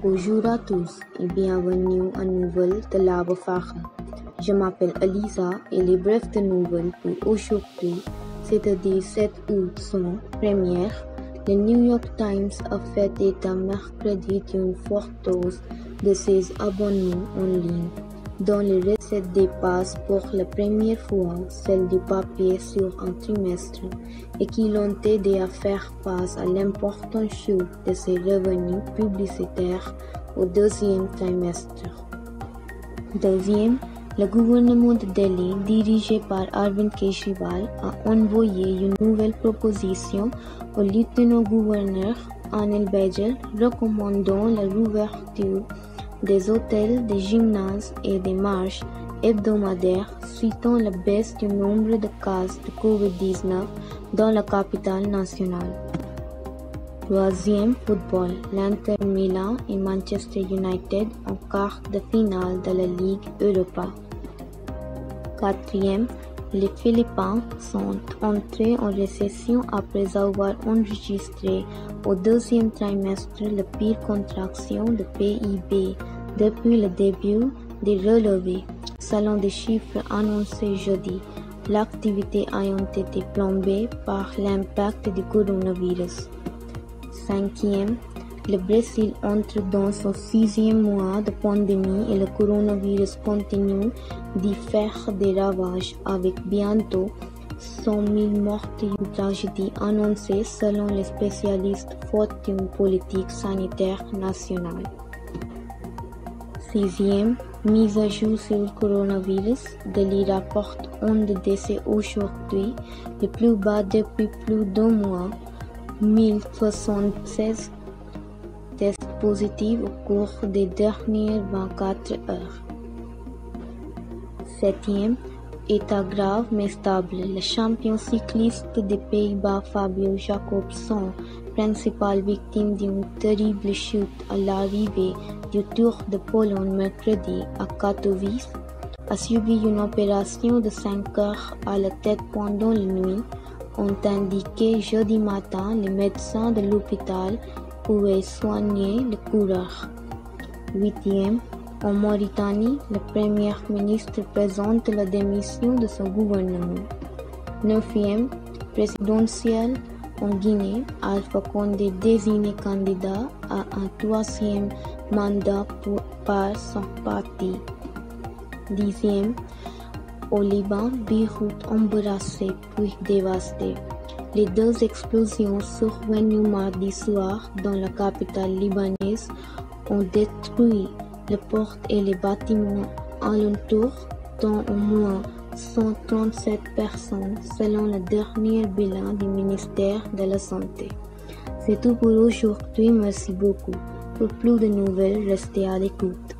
Bonjour à tous et bienvenue à Nouvelles de la Wafaqa. Je m'appelle Alisa et les brèves de nouvelles pour aujourd'hui, c'est-à-dire 7 août sont première. Le New York Times a fait état mercredi d'une forte hausse de ses abonnements en ligne, dont les recettes dépassent pour la première fois celles du papier sur un trimestre et qui l'ont aidé à faire face à l'importante chute de ses revenus publicitaires au deuxième trimestre. Deuxième, le gouvernement de Delhi, dirigé par Arvind Kejriwal, a envoyé une nouvelle proposition au lieutenant-gouverneur Anil Baijal recommandant la réouverture des hôtels, des gymnases et des marches hebdomadaires suitant la baisse du nombre de cas de Covid-19 dans la capitale nationale. Troisième, football. L'Inter Milan et Manchester United en quart de finale de la Ligue Europa. Quatrième, les Philippins sont entrés en récession après avoir enregistré au deuxième trimestre la pire contraction de PIB depuis le début des relevés. Selon des chiffres annoncés jeudi, l'activité ayant été plombée par l'impact du coronavirus. Cinquième, le Brésil entre dans son 6e mois de pandémie et le coronavirus continue d'y faire des ravages avec bientôt 100 000 morts et une tragédie annoncée selon les spécialistes faute d'une politique sanitaire nationale. Sixième, mise à jour sur le coronavirus, Delhi rapporte 11 décès aujourd'hui, le plus bas depuis plus d'un mois, 1076 tests positifs au cours des dernières 24 heures. Septième, état grave mais stable. Le champion cycliste des Pays-Bas Fabio Jacobsen, principale victime d'une terrible chute à l'arrivée du Tour de Pologne mercredi à Katowice, a subi une opération de 5 heures à la tête pendant la nuit, ont indiqué jeudi matin les médecins de l'hôpital où est soigné le coureur. Huitième, en Mauritanie, le Premier ministre présente la démission de son gouvernement. Neuvième, présidentielle en Guinée, Alpha Condé désigné candidat à un 3e mandat par son parti. Dixième, au Liban, Beyrouth embrassé puis dévasté. Les deux explosions survenues mardi soir dans la capitale libanaise ont détruit les portes et les bâtiments alentours, dont au moins 137 personnes selon le dernier bilan du ministère de la Santé. C'est tout pour aujourd'hui, merci beaucoup. Pour plus de nouvelles, restez à l'écoute.